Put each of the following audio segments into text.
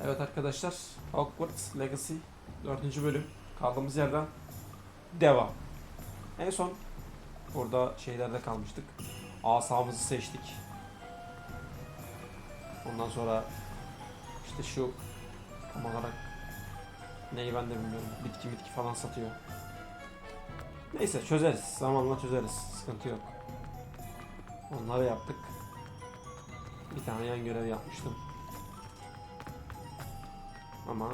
Evet arkadaşlar, Hogwarts Legacy 4. bölüm, kaldığımız yerden devam. En son burada şeylerde kalmıştık. Asamızı seçtik. Ondan sonra işte şu tam olarak neyi ben de bilmiyorum. Bitki falan satıyor. Neyse çözeriz. Zamanla çözeriz. Sıkıntı yok. Onları yaptık. Bir tane yan görev yapmıştım. Ama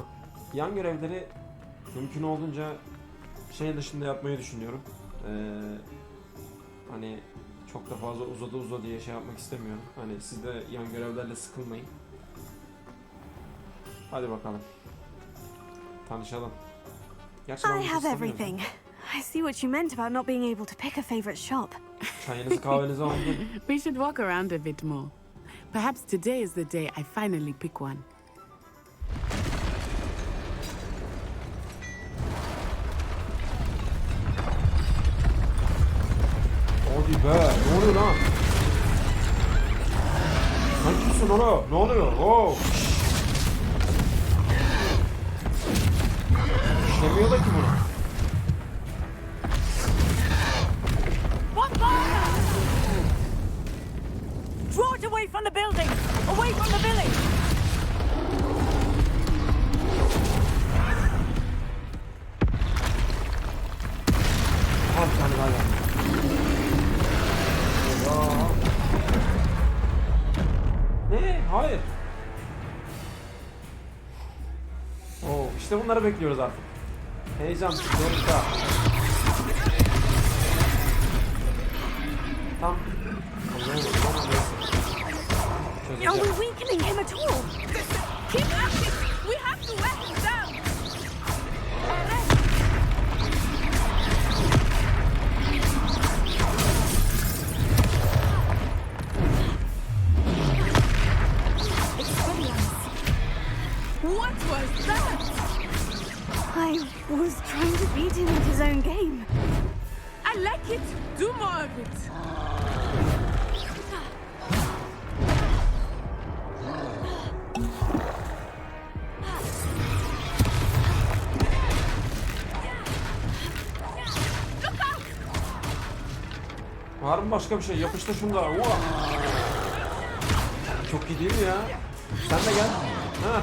yan görevleri mümkün olduğunca şey dışında yapmayı düşünüyorum. Hani çok da fazla uzadı diye şey yapmak istemiyorum. Hani siz de yan görevlerle sıkılmayın. Hadi bakalım. Tanışalım. Gerçi I have everything. I see what you meant about not being able to pick a favorite shop. Çayınızı kahvenizi alın. We should walk around a bit more. Perhaps today is the day I finally pick one. Hadi be, ne oluyor lan? Sen kimsin oğlum? Ne oluyor? Oh. İşlemiyor da ki bunu. Draw it away from the building! Away from the village! Al bir tane daha gel. Ne? Hayır. Oo, işte bunları bekliyoruz artık. Heyecan, dorukta. Tam. Are we weakening him at all? Keep acting! We have to wear him down! What was that? I was trying to beat him at his own game. I like it! Do more of it! Var mı başka bir şey? Yapıştır şunu da. Çok iyi değil mi ya? Sen de gel. Ha.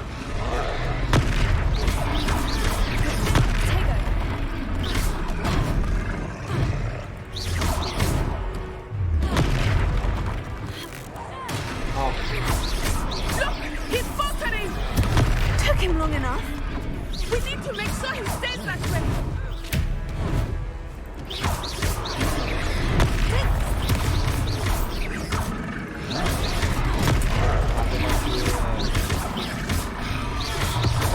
Al. Look! He's faltering! Took him long enough. We need to make sure he stays that way!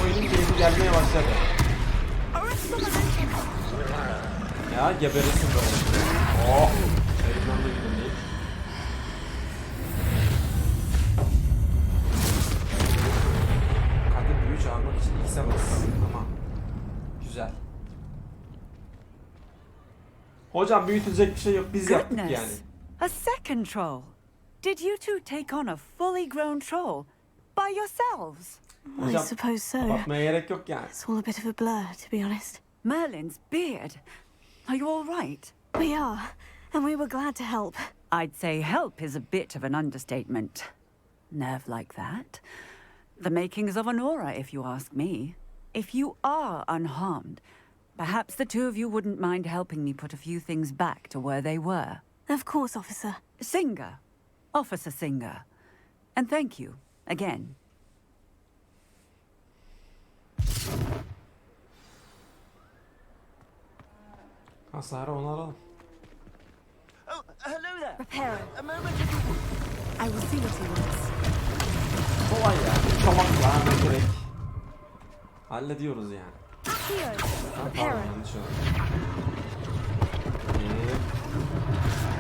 Oyunun keyfi gelmeye başladı. Ya geberirsin böyle. Oh! Elimden de gidiyor değil. Kadın büyü çağırmak için X'e bas. Tamam. Güzel. Hocam büyütülecek bir şey yok. Biz yaptık yani. Goodness, a second troll. Did you two take on a fully grown troll by yourselves? I Hocam, suppose so. abartmaya gerek yok yani. It's all a bit of a blur, to be honest. Merlin's beard. Are you all right? We are, and we were glad to help. I'd say help is a bit of an understatement. Nerve like that. The makings of an aura, if you ask me. If you are unharmed, perhaps the two of you wouldn't mind helping me put a few things back to where they were. Of course, officer. Singer. Officer Singer. And thank you, again. Hasarı onaralım. Oh, hello there. Repair. A moment ago. I will see what he wants. Kolay ya. Çomakla hemen direkt. Hallediyoruz yani. Here. Ha, Repair. pardon, yanlış oldu.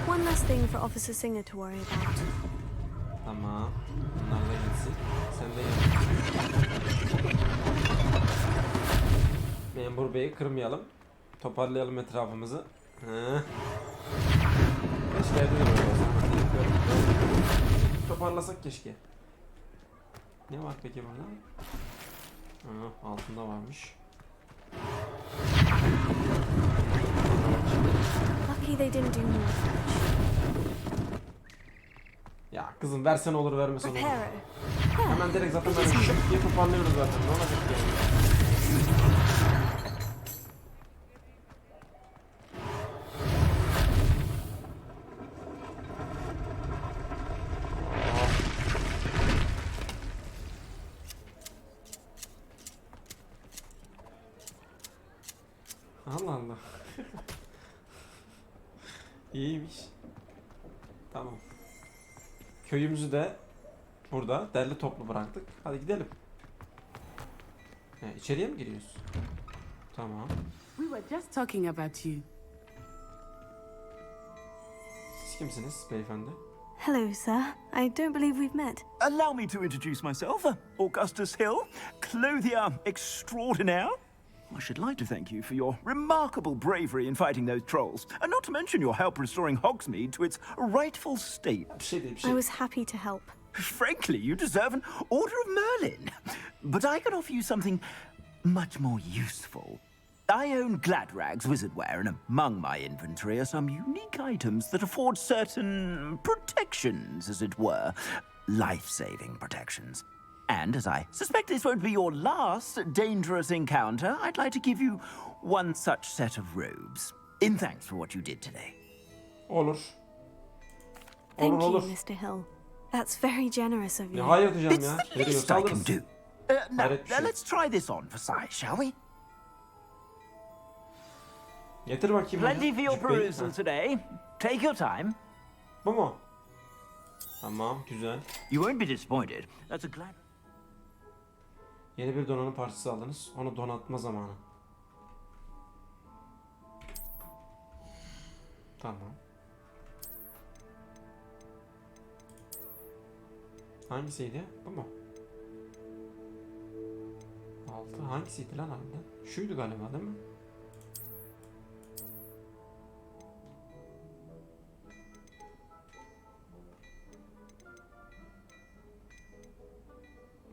One last thing for Officer Singer to worry about. Tamam. Bunlar da gitsin. Sen de gel. Memur Bey'i kırmayalım. Toparlayalım etrafımızı. Keşke evde de böyle olsa. Toparlasak keşke. Ne var peki burada? Ha, altında varmış. Lucky they didn't do more. Ya kızım versen olur vermesen olur. Reparo. Hemen direkt zaten böyle şık diye toparlıyoruz zaten. Ne olacak yani? Allah Allah. İyiymiş. Tamam. Köyümüzü de burada derli toplu bıraktık. Hadi gidelim. İçeriye mi giriyoruz? Tamam. We were just talking about you. Siz kimsiniz beyefendi? Hello, sir. I don't believe we've met. Allow me to introduce myself, Augustus Hill, clothier extraordinaire. I should like to thank you for your remarkable bravery in fighting those trolls, and not to mention your help restoring Hogsmeade to its rightful state. Bir şey değil, bir I şey. was happy to help. Frankly, you deserve an Order of Merlin. But I can offer you something much more useful. I own Gladrag's wizardware, and among my inventory are some unique items that afford certain protections, as it were. Life-saving protections. And as I suspect this won't be your last dangerous encounter, I'd like to give you one such set of robes. In thanks for what you did today. Olur. Thank Olur you, olur. Mr. Hill. That's very generous of Ne you. hayır diyeceğim It's ya. the Veriyor, least I can saldırırız. do. Now, Hayret bir şey. let's try this on for size, shall we? Getir bakayım. Plenty onu. for your Cübbeyi. perusal Ha, today. Take your time. bu mu? Tamam, güzel. You won't be disappointed. That's a glad. Yeni bir donanım parçası aldınız. Onu donatma zamanı. Tamam. Hangisiydi? Bu mu? Altı. Hangisiydi lan harbiden? Şuydu galiba değil mi?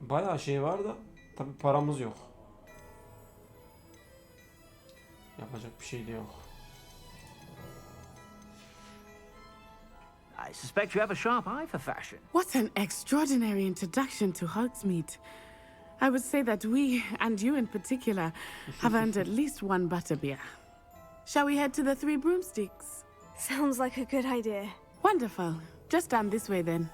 Bayağı şey var da tabii paramız yok. Yapacak bir şey de yok. I suspect you have a sharp eye for fashion. What an extraordinary introduction to Hogsmeade. I would say that we, and you in particular, have earned at least one butterbeer. Shall we head to the Three Broomsticks? Sounds like a good idea. Wonderful. Just down this way then.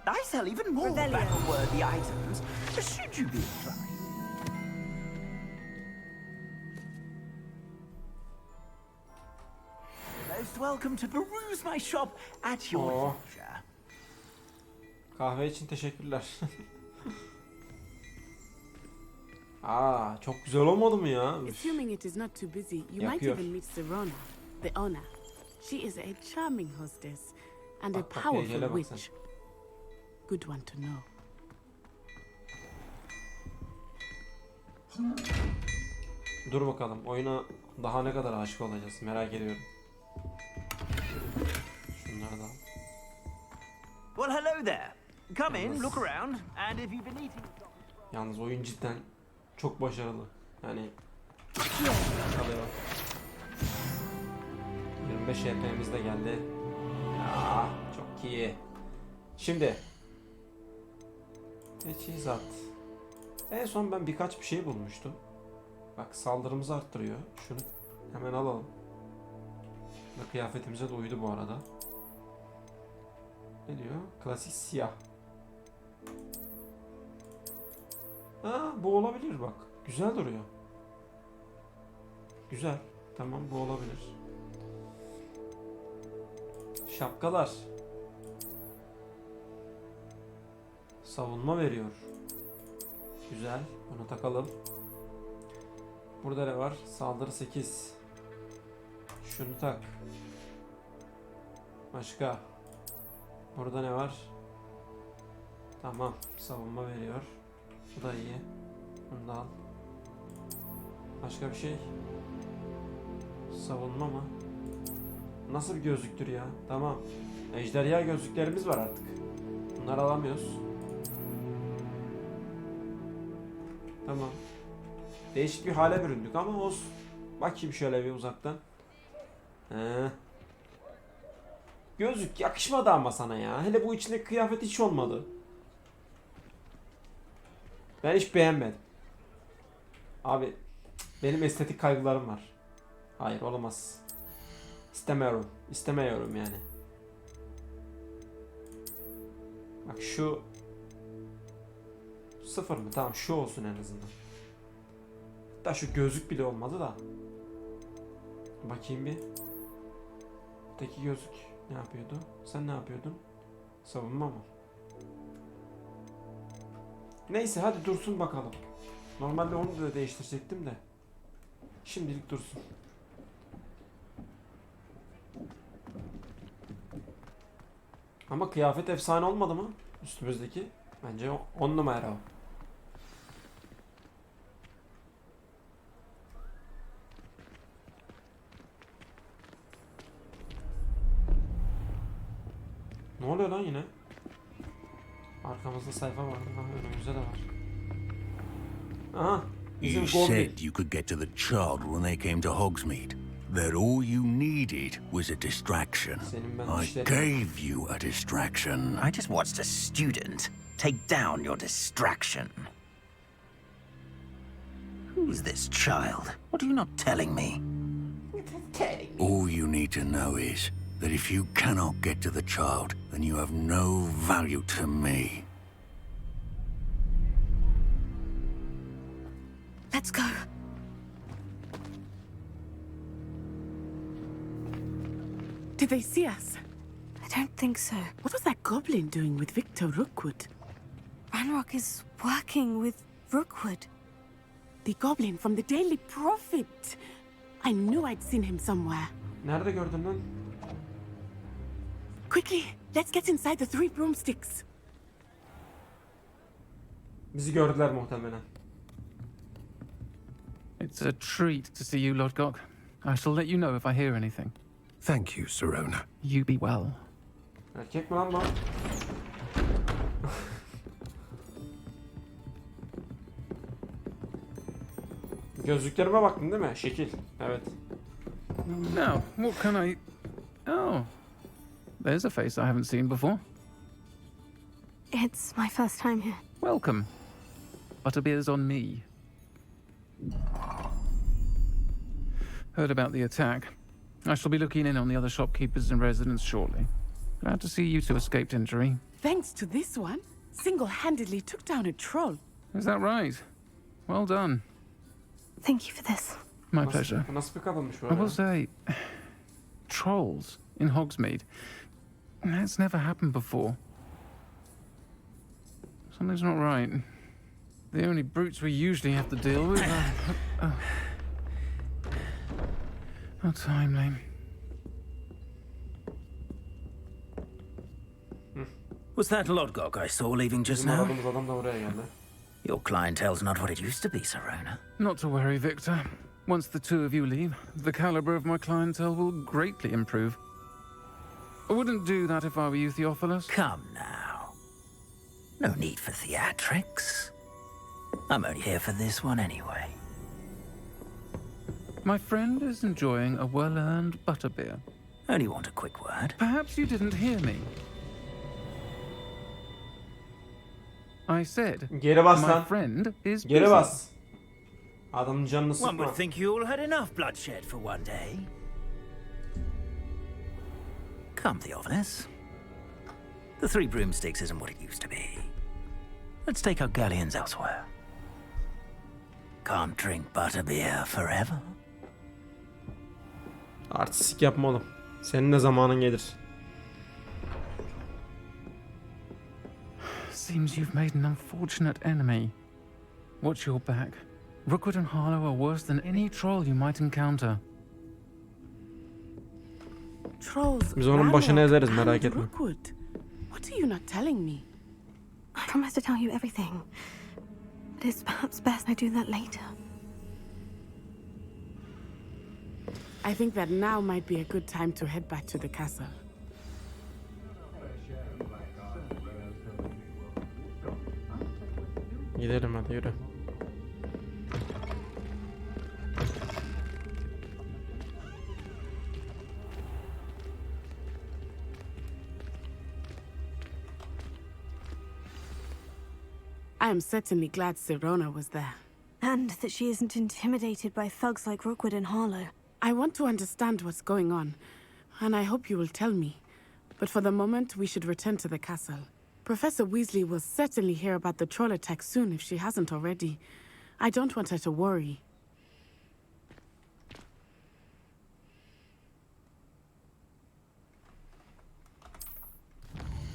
I sell even more Revelio. battle-worthy items, should you be inclined. Most welcome to peruse my shop at your Oh. leisure. Kahve için teşekkürler. Aa, çok güzel olmadı mı ya? Üf. Assuming it is not too busy, you might Yapıyor. even meet Sirona, the owner. She is a charming hostess and a Bak, bak, powerful heykele bak witch. Good one to know. Dur bakalım, oyuna daha ne kadar aşık olacağız merak ediyorum. Şunları da al. Well, hello there. Come in, look around, and if you've been eating... Yalnız oyun cidden çok başarılı. Yani kalıyor. 25 HP'miz de geldi. Ya, çok iyi. Şimdi teçhizat. En son ben birkaç bir şey bulmuştum. Bak saldırımızı arttırıyor. Şunu hemen alalım. Ve kıyafetimize de uydu bu arada. Ne diyor? Klasik siyah. Ha, bu olabilir bak. Güzel duruyor. Güzel. Tamam, bu olabilir. Şapkalar. Savunma veriyor. Güzel. Bunu takalım. Burada ne var? Saldırı 8. Şunu tak. Başka. Burada ne var? Tamam. Savunma veriyor. Bu da iyi. Bunu da al. Başka bir şey. Savunma mı? Nasıl bir gözlüktür ya? Tamam. Ejderha gözlüklerimiz var artık. Bunları alamıyoruz. Tamam. Değişik bir hale büründük ama olsun. Bakayım şöyle bir uzaktan. Gözlük yakışmadı ama sana ya. Hele bu içindeki kıyafet hiç olmadı. Ben hiç beğenmedim. Abi benim estetik kaygılarım var. Hayır olamaz. İstemiyorum. İstemiyorum yani. Bak şu sıfır mı? Tamam şu olsun en azından. Hatta şu gözlük bile olmadı da. Bakayım bir. Öteki gözlük ne yapıyordu? Sen ne yapıyordun? Savunma mı? Neyse hadi dursun bakalım. Normalde onu da değiştirecektim de. Şimdilik dursun. Ama kıyafet efsane olmadı mı? Üstümüzdeki. Bence 10 numara o. Ne oluyor lan yine? Arkamızda sayfa var. Önümüzde de var. Aha. Bizim You Goblin. said you could get to the child when they came to Hogsmeade. That all you needed was a distraction. Senin ben I işlerim. gave you a distraction. I just watched a student take down your distraction. Who's this child? What are you not telling me? All you need to know is that if you cannot get to the child, then you have no value to me. Let's go. Did they see us? I don't think so. What was that goblin doing with Victor Rookwood? Ranrock is working with Rookwood. The goblin from the Daily Prophet. I knew I'd seen him somewhere. Nerede gördün lan? Quickly, let's get inside the three broomsticks. Bizi gördüler muhtemelen. It's a treat to see you, Lodgok. I shall let you know if I hear anything. Thank you, Sirona. You be well. Erkek mi lan bu? Gözlüklerime baktın değil mi? Şekil. Evet. Now, what can I... Oh. There's a face I haven't seen before. It's my first time here. Welcome. Butterbeer's on me. Heard about the attack. I shall be looking in on the other shopkeepers and residents shortly. Glad to see you two escaped injury. Thanks to this one, single-handedly took down a troll. Is that right? Well done. Thank you for this. My pleasure. Nasıl bir kadınmış I böyle? will say, trolls in Hogsmeade. That's never happened before. Something's not right. The only brutes we usually have to deal with are... How timely. Was that Lodgok I saw leaving just Bizim now? aradığımız adam da oraya geldi. Your clientele's not what it used to be, Sirona. Not to worry, Victor. Once the two of you leave, the caliber of my clientele will greatly improve. I wouldn't do that if I were you, Theophilus. Come now. No need for theatrics. I'm only here for this one anyway. My friend is enjoying a well-earned butterbeer. Only want a quick word. Perhaps you didn't hear me. I said, Geri bas my lan. friend is Geri busy. bas. Adamın canını One sıkma. would think you all had enough bloodshed for one day. Come, Theophilus. The Three Broomsticks isn't what it used to be. Let's take our galleons elsewhere. Can't drink butterbeer forever. Artistik yapma oğlum. Senin de zamanın gelir. Seems you've made an unfortunate enemy. Watch your back. Rookwood and Harlow are worse than any troll you might encounter. Trolls. Biz onun başını Ranrock ezeriz, merak and etme. Rookwood. What are you not telling me? I promise to tell you everything. But it's perhaps best I do that later. I think that now might be a good time to head back to the castle. Gidelim hadi yürü. I am certainly glad Sirona was there. And that she isn't intimidated by thugs like Rookwood and Harlow. I want to understand what's going on, and I hope you will tell me. But for the moment, we should return to the castle. Professor Weasley will certainly hear about the troll attack soon if she hasn't already. I don't want her to worry.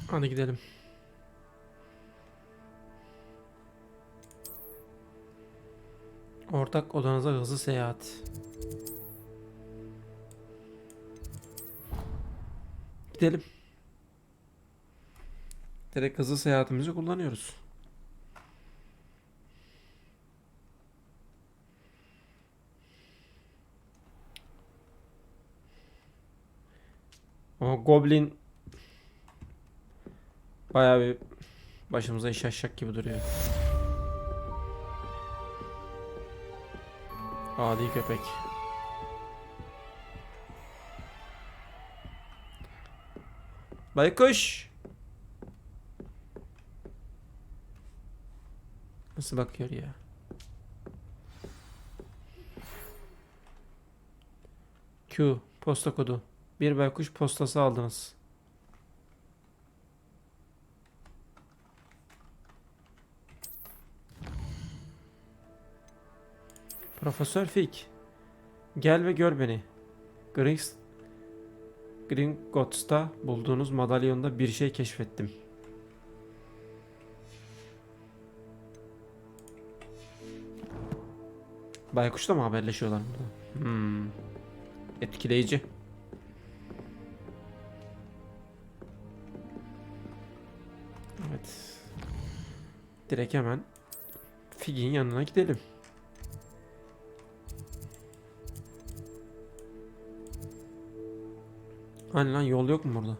Hadi gidelim. Ortak odanıza hızlı seyahat. Gidelim. Direkt hızlı seyahatimizi kullanıyoruz. O Goblin bayağı bir başımıza iş açacak gibi duruyor. Adi köpek. Baykuş. Nasıl bakıyor ya? Q. Posta kodu. Bir baykuş postası aldınız. Profesör Fig. Gel ve gör beni. Gringotts'ta bulduğunuz madalyonda bir şey keşfettim. Baykuş'la mı haberleşiyorlar burada? Etkileyici. Evet. Direkt hemen Fig'in yanına gidelim. Hani lan yol yok mu burada?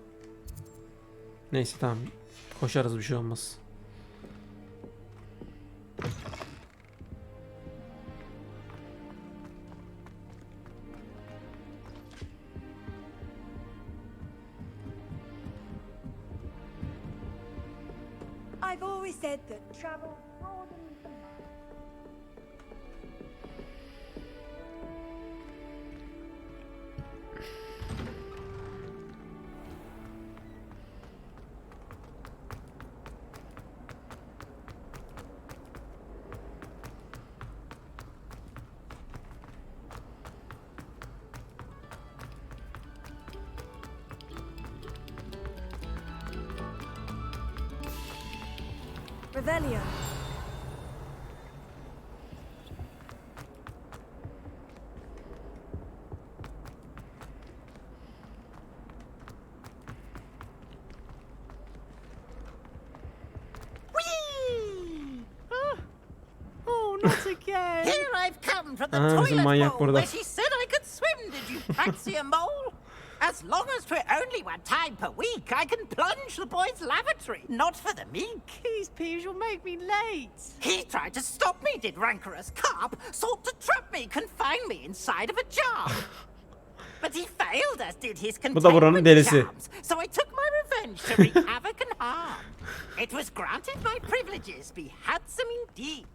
Neyse tamam. Koşarız, bir şey olmaz. I've always said that travel broadens the mind. Revelio. Oh, not again. Here I've come from the bizim toilet manyak bowl burada. where she said I could swim. Did you fancy a mole? As long as we're only one time per week, I can plunge the boys' lavatory. Not for the meek. These peeves will make me late. He tried to stop me, did rancorous carp. Sought to trap me, confine me inside of a jar. But he failed, as did his Bu da buranın containment delisi. charms. So I took my revenge to wreak havoc and harm. It was granted my privileges be handsome indeed,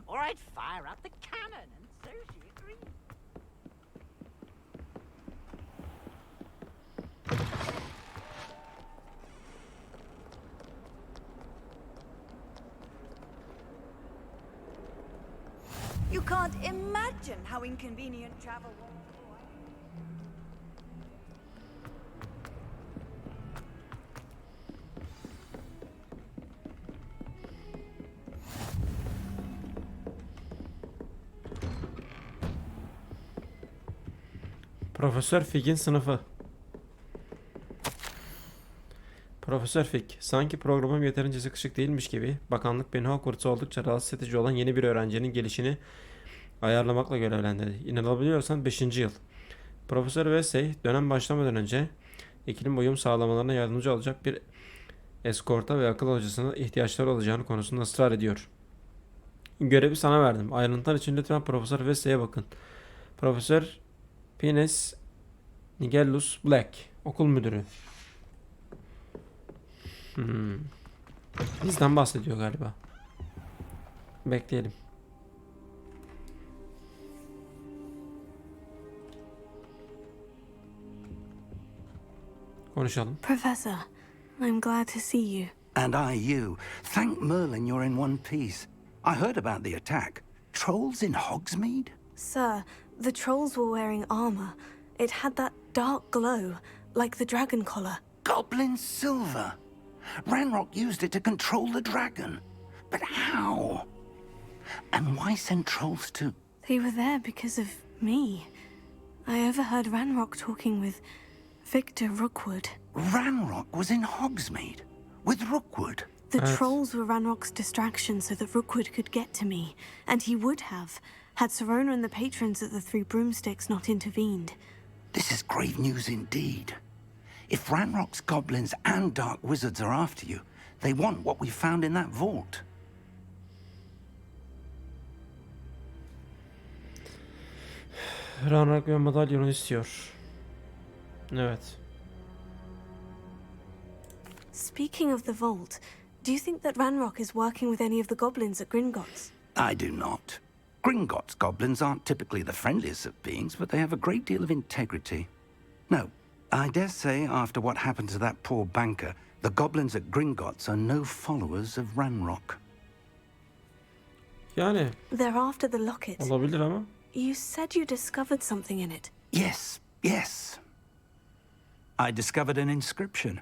or I'd fire up the cannon, and so she agreed. You can't imagine how inconvenient travel was. Profesör Fig'in sınıfı. Profesör Fig, sanki programım yeterince sıkışık değilmiş gibi bakanlık beni Hogwarts'a oldukça rahatsız edici olan yeni bir öğrencinin gelişini ayarlamakla görevlendirdi. İnanabiliyorsan 5. yıl. Profesör Weasley dönem başlamadan önce iklim uyum sağlamalarına yardımcı olacak bir eskorta ve akıl hocasına ihtiyaçları olacağını konusunda ısrar ediyor. Görevi sana verdim. Ayrıntılar için lütfen Profesör Weasley'e bakın. Profesör Pines Nigellus Black, okul müdürü. Bizden bahsediyor galiba. Bekleyelim. Konuşalım. Professor, I'm glad to see you. And I you. Thank Merlin you're in one piece. I heard about the attack. Trolls in Hogsmeade? Sir, the trolls were wearing armor. It had that dark glow, like the dragon collar. Goblin silver. Ranrock used it to control the dragon. But how? And why send trolls to... They were there because of me. I overheard Ranrock talking with Victor Rookwood. Ranrock was in Hogsmeade? With Rookwood? The trolls were Ranrock's distraction so that Rookwood could get to me. And he would have, had Sirona and the patrons at the Three Broomsticks not intervened. This is grave news indeed. If Ranrock's goblins and dark wizards are after you, they want what we found in that vault. Ranrock ve madalyonu istiyor. Evet. Speaking of the vault, do you think that Ranrock is working with any of the goblins at Gringotts? I do not. Gringotts goblins aren't typically the friendliest of beings, but they have a great deal of integrity. No, I dare say after what happened to that poor banker, the goblins at Gringotts are no followers of Ranrock. Yani They're after the locket. olabilir ama. You said you discovered something in it. Yes, yes. I discovered an inscription.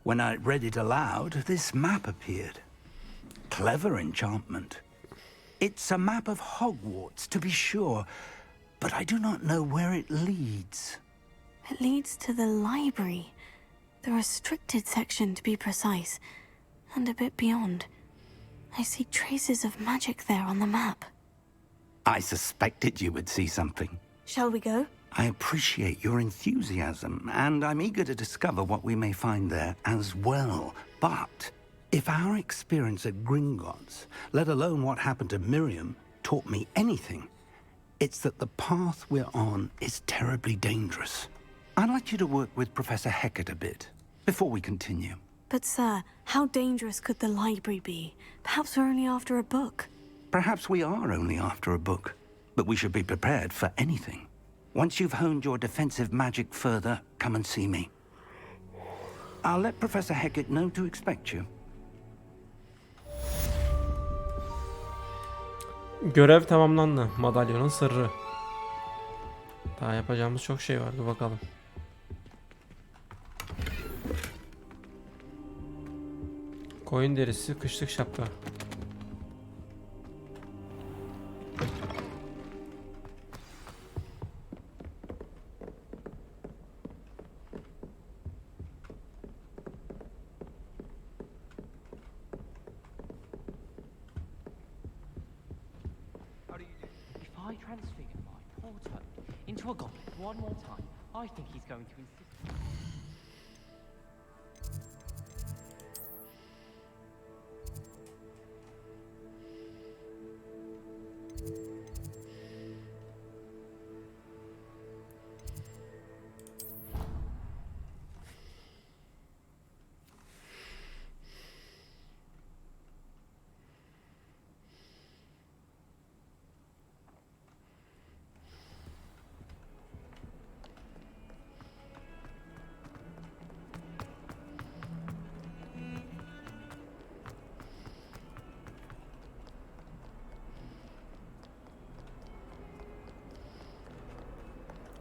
When I read it aloud, this map appeared. Clever enchantment. It's a map of Hogwarts, to be sure, but I do not know where it leads. It leads to the library. The restricted section, to be precise. And a bit beyond. I see traces of magic there on the map. I suspected you would see something. Shall we go? I appreciate your enthusiasm, and I'm eager to discover what we may find there as well. But if our experience at Gringotts, let alone what happened to Miriam, taught me anything, it's that the path we're on is terribly dangerous. I'd like you to work with Professor Hecat a bit, before we continue. But sir, how dangerous could the library be? Perhaps we're only after a book. Perhaps we are only after a book, but we should be prepared for anything. Once you've honed your defensive magic further, come and see me. I'll let Professor Hecat know to expect you. Görev tamamlandı. Madalyonun sırrı. Daha yapacağımız çok şey vardı, bakalım. Koyun derisi, kışlık şapka. I transfigure my poor Toad into a goblin one more time, I think he's going to insist.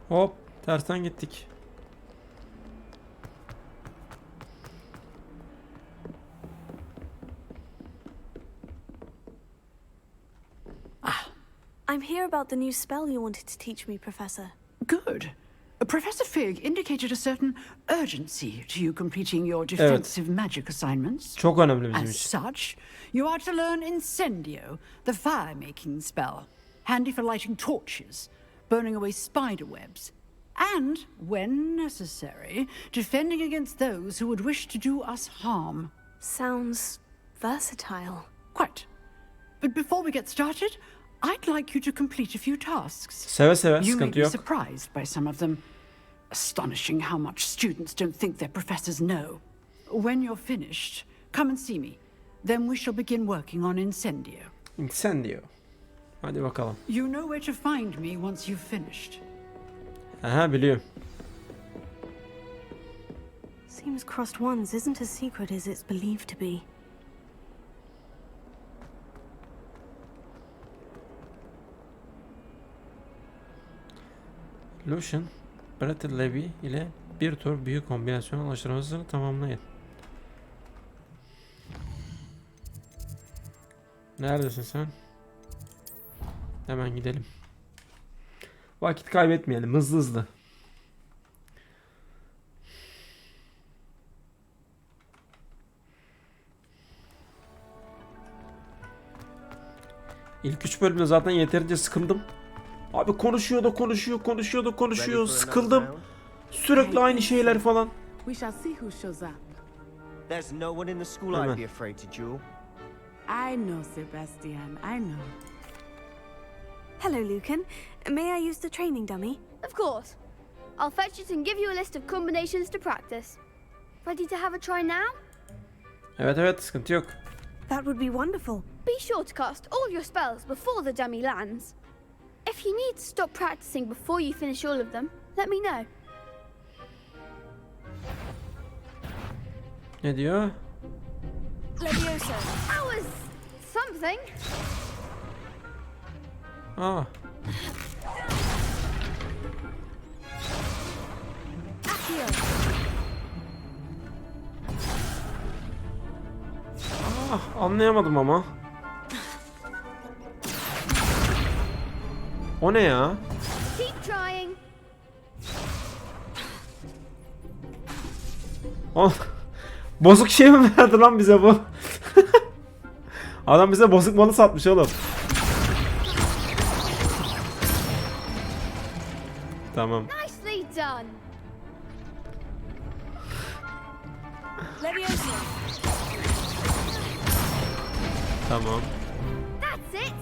Hop, tersten gittik. I'm here about the new spell you wanted to teach me, Professor. Good. Professor Fig indicated a certain urgency to you completing your defensive magic assignments. Çok önemli bizim As için. such, you are to learn Incendio, the fire-making spell, handy for lighting torches, burning away spider webs, and, when necessary, defending against those who would wish to do us harm. Sounds versatile. Quite. But before we get started, I'd like you to complete a few tasks. Seve seve, You may sıkıntı be yok. surprised by some of them. Astonishing how much students don't think their professors know. When you're finished, come and see me. Then we shall begin working on Incendio. Incendio. Hadi bakalım. You know where to find me once you've finished. Aha, biliyorum. Seems Crossed Ones isn't as secret as it's believed to be. Lucian, Brattle Levy ile bir tur büyük kombinasyon alıştırmasını tamamlayın. Neredesin sen? Hemen gidelim. Vakit kaybetmeyelim, hızlı hızlı. İlk 3 bölümde zaten yeterince sıkıldım. Abi konuşuyor. Sıkıldım. Sürekli aynı şeyler falan. We shall see who shows up. There's no one in the school I'd be afraid to duel. I know, Sebastian, I know. Hello, Lucan. May I use the training dummy? Of course. I'll fetch it and give you a list of combinations to practice. Ready to have a try now? Evet, sıkıntı yok. That would be wonderful. Be sure to cast all your spells before the dummy lands. If you need to stop practicing before you finish all of them, let me know. Ne diyor? Leviosa. That was something. Aa. Anlayamadım ama. O ne ya? Keep trying. Bozuk şey mi verdi lan bize bu? Adam bize bozuk malı satmış oğlum. Tamam. Nicely done. Tamam. That's it.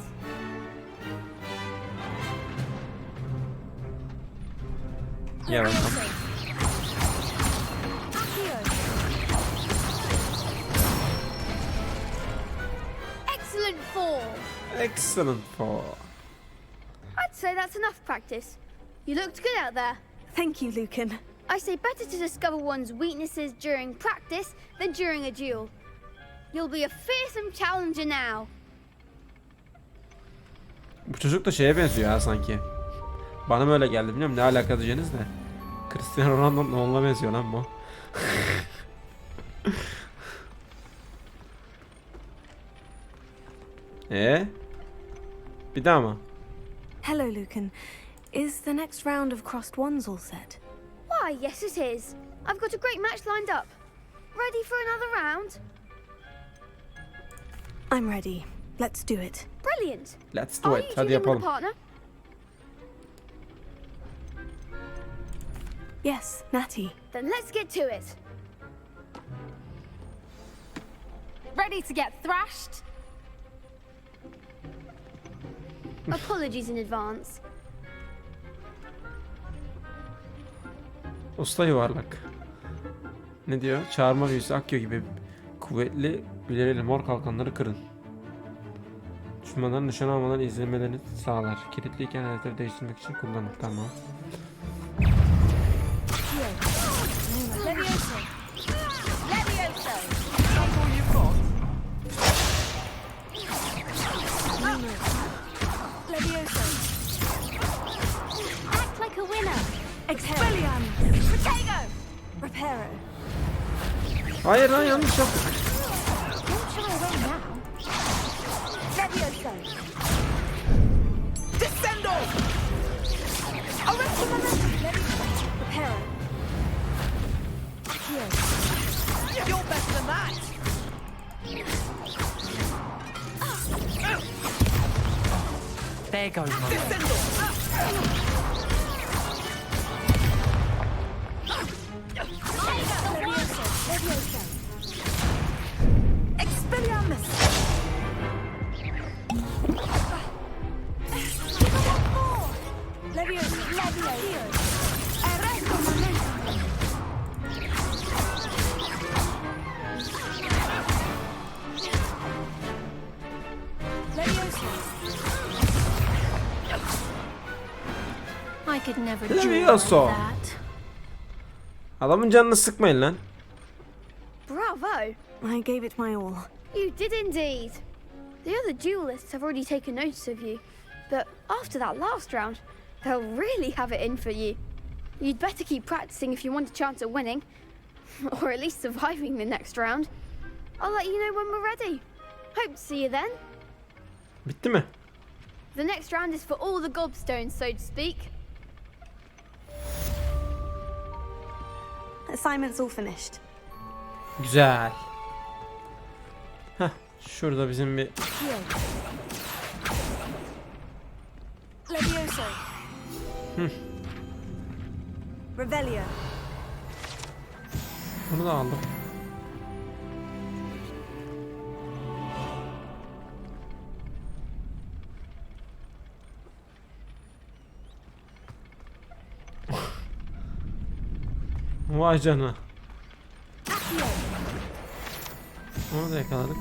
Yeah. Excellent fall. Excellent fall. I'd say that's enough practice. You looked good out there. Thank you, Lucan. I say better to discover one's weaknesses during practice than during a duel. You'll be a fearsome challenger now. Bu çocuk da şeye benziyor ya sanki. Bana mı öyle geldi bilmiyorum, ne alaka diyeceğiniz de. Cristiano Ronaldo'nun oğluna benziyor lan bu. Bir daha mı? Hello, Lucan. Is the next round of Crossed Ones all set? Why, yes it is. I've got a great match lined up. Ready for another round? I'm ready. Let's do it. Brilliant. Let's do it. Hadi yapalım. Yes, Natty. Then let's get to it. Ready to get thrashed? Apologies in advance. Usta yuvarlak. Ne diyor? Çağırma büyüsü Akyo gibi kuvvetli bileriyle mor kalkanları kırın. Düşmanların nişan almadan izlemelerini sağlar. Kilitliyken aletleri değiştirmek için kullanın. Tamam. Act like a winner. Expelliarmus. Protego. Reparo. Hayır lan, yanlış yaptık. Don't shy away now. Levioso. Descendo! Arrest the momentum. Reparo. You're better than that! There goes my Descendo! Levioso. Expelliarmus! Levioso. Levioso. Arrest the momentum. Levioso. I could never do like Levioso. that. Adamın canını sıkmayın lan. Bravo! I gave it my all. You did indeed. The other duelists have already taken notice of you, but after that last round, they'll really have it in for you. You'd better keep practicing if you want a chance at winning, or at least surviving the next round. I'll let you know when we're ready. Hope to see you then. Bitti mi? The next round is for all the gobstones, so to speak. Assignment's all finished. Güzel. Heh, şurada bizim bir Levioso. Revelio. bunu da aldım. Vay canına. Onu da yakaladık.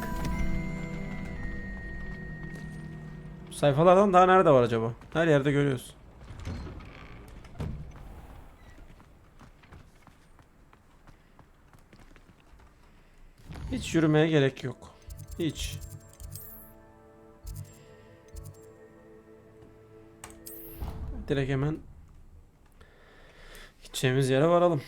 Bu sayfalardan daha nerede var acaba? Her yerde görüyoruz. Hiç yürümeye gerek yok. Hiç. Direkt hemen gideceğimiz yere varalım.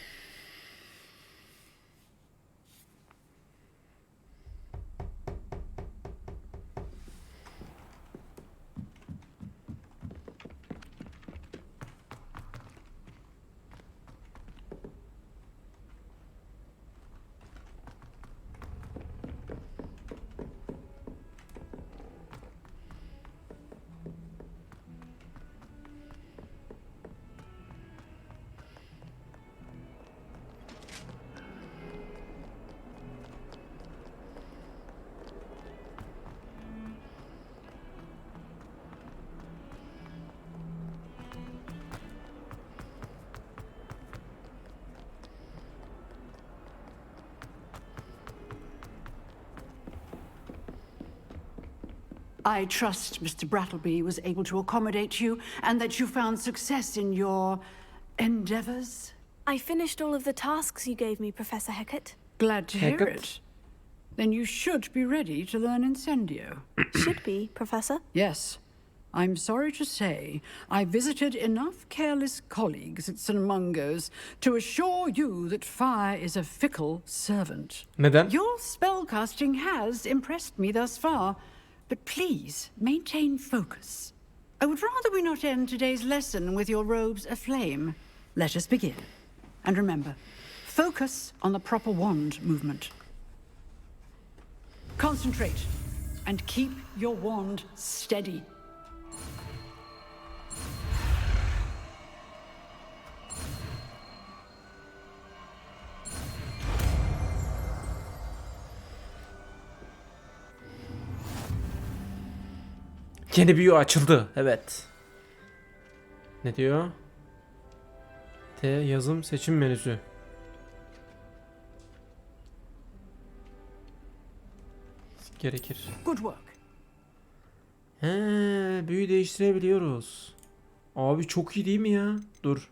I trust Mr. Brattleby was able to accommodate you and that you found success in your endeavors. I finished all of the tasks you gave me, Professor Hecat. Glad to hear Hecat. it. Then you should be ready to learn Incendio. Should be, Professor. Yes. I'm sorry to say, I visited enough careless colleagues at St. Mungo's to assure you that fire is a fickle servant. Neden? Your spellcasting has impressed me thus far, but please maintain focus. I would rather we not end today's lesson with your robes aflame. Let us begin. And remember, focus on the proper wand movement. Concentrate and keep your wand steady. Yeni büyü açıldı. Evet. Ne diyor? T yazım seçim menüsü. Gerekir. Good work. He, büyü değiştirebiliyoruz. Abi çok iyi değil mi ya? Dur.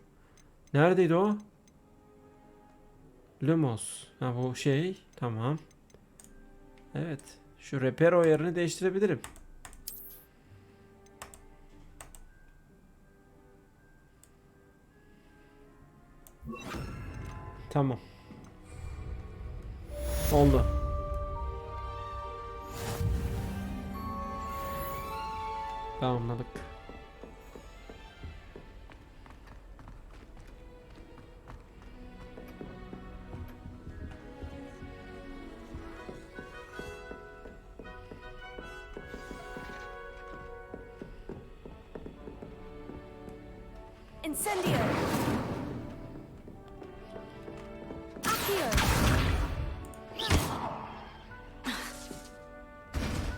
Neredeydi o? Lumos. Ha bu şey. Tamam. Evet. Şu repero yerini değiştirebilirim. Tamam. Oldu. Tamamladık. Incendio.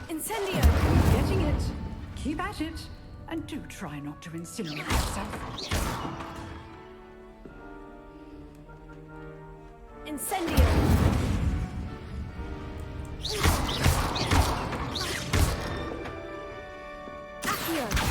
Incendio! Getting it. Keep at it. And do try not to incinerate yourself. Incendio! Leviosa.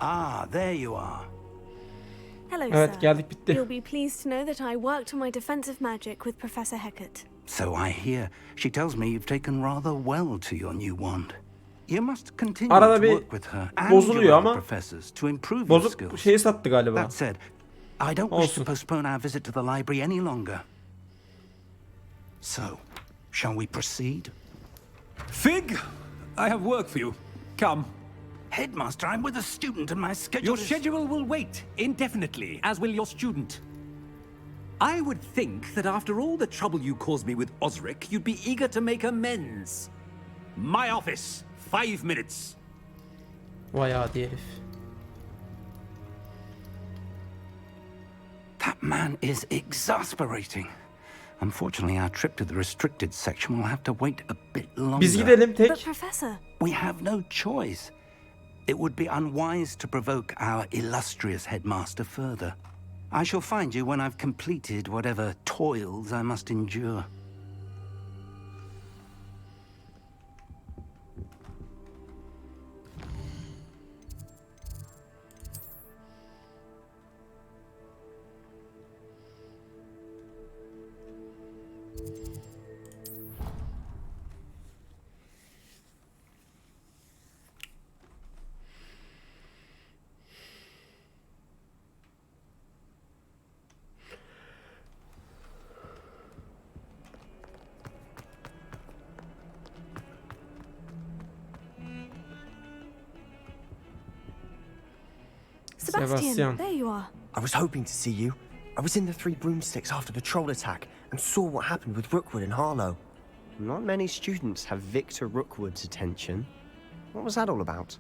Ah, there you are. Hello, Evet, sir. geldik, bitti. You'll be pleased to know that I worked on my defensive magic with Professor Hecat. So I hear. She tells me you've taken rather well to your new wand. You must continue Arada to bir work with her and bozuluyor your other ama professors to improve your bozuk skills. şeyi sattı galiba. That said, I don't wish to Olsun. postpone our visit to the library any longer. So, shall we proceed? Fig, I have work for you. Come. Headmaster, I'm with a student and my schedule Your is... schedule will wait indefinitely, as will your student. I would think that after all the trouble you caused me with Osric, you'd be eager to make amends. My office, 5 minutes. Vay adi herif. That man is exasperating. Unfortunately, our trip to the restricted section will have to wait a bit longer. Biz gidelim tek. But Professor, We have no choice. It would be unwise to provoke our illustrious headmaster further. I shall find you when I've completed whatever toils I must endure. Sebastian, there you are. I was hoping to see you. I was in the Three Broomsticks after the troll attack and saw what happened with Rookwood and Harlow. Not many students have Victor Rookwood's attention. What was that all about?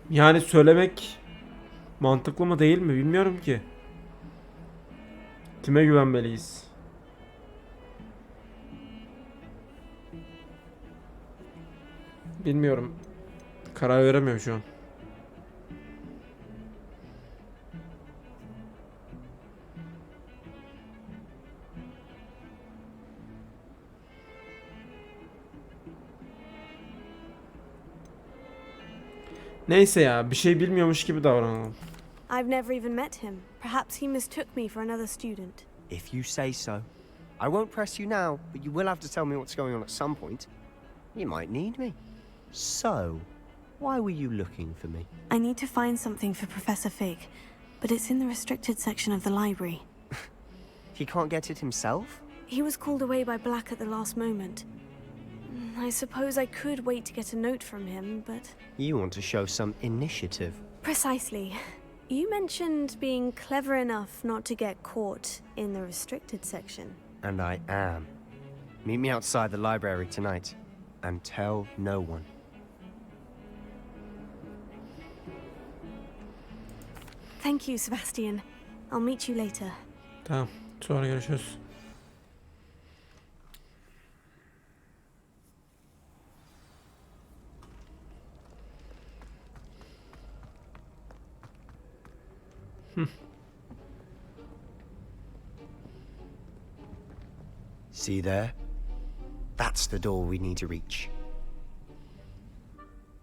Yani söylemek mantıklı mı değil mi bilmiyorum ki. Kime güvenmeliyiz? Bilmiyorum. Karar veremiyorum şu an. Neyse ya, bir şey bilmiyormuş gibi davranalım. I've never even met him. Perhaps he mistook me for another student. If you say so. I won't press you now, but you will have to tell me what's going on at some point. You might need me. So, why were you looking for me? I need to find something for Professor Fig, but it's in the restricted section of the library. He can't get it himself? He was called away by Black at the last moment. I suppose I could wait to get a note from him, but... You want to show some initiative. Precisely. You mentioned being clever enough not to get caught in the restricted section. And I am. Meet me outside the library tonight, and tell no one. Thank you, Sebastian. I'll meet you later. Tamam, sonra görüşürüz. See there? That's the door we need to reach.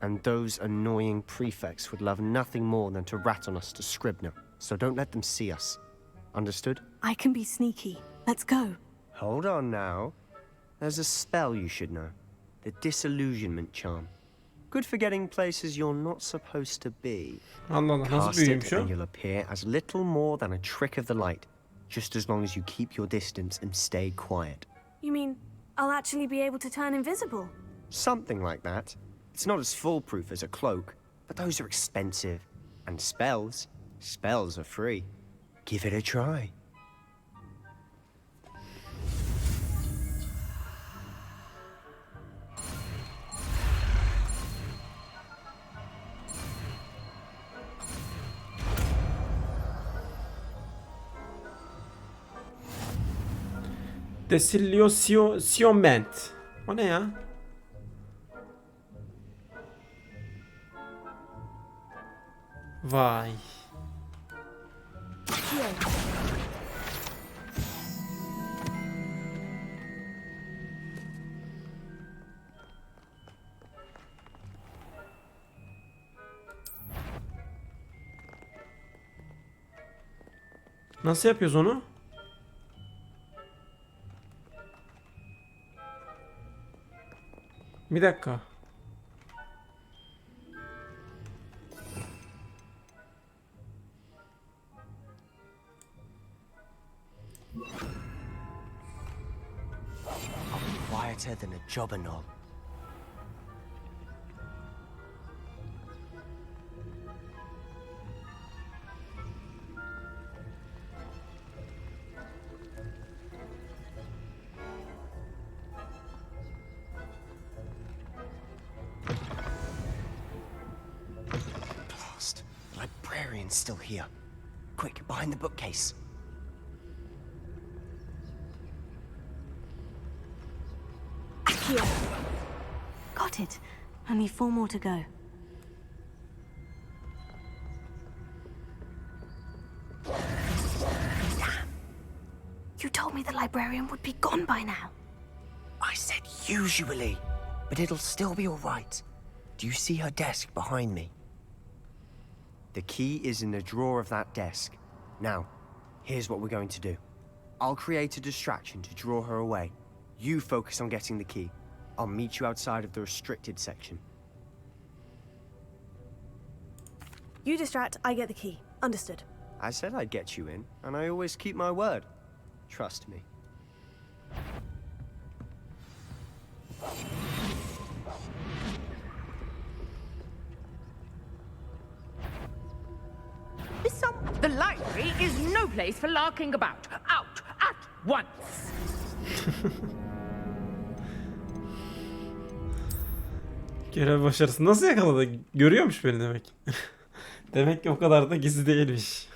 And those annoying prefects would love nothing more than to rat on us to Scribner, so don't let them see us. Understood? I can be sneaky. Let's go. Hold on now. There's a spell you should know. The Disillusionment Charm. good for getting places you're not supposed to be. Allah Allah, nasıl Cast büyüymüş it o? and you'll appear as little more than a trick of the light, just as long as you keep your distance and stay quiet. You mean I'll actually be able to turn invisible? Something like that. It's not as foolproof as a cloak, but those are expensive. And spells are free. Give it a try. Desillusionment. O ne ya? Vay. Nasıl yapıyoruz onu? Bir dakika. Quieter than a jobberknoll. Blast! The librarian's still here. Quick, behind the bookcase. Got it. Only 4 more to go. Damn. You told me the librarian would be gone by now. I said usually, but it'll still be all right. Do you see her desk behind me? The key is in the drawer of that desk. Now, here's what we're going to do. I'll create a distraction to draw her away. You focus on getting the key. I'll meet you outside of the restricted section. You distract, I get the key. Understood. I said I'd get you in, and I always keep my word. Trust me. The library is no place for larking about. Out at once. Görev başarısı nasıl yakaladı? Görüyormuş beni demek. Demek ki o kadar da gizli değilmiş.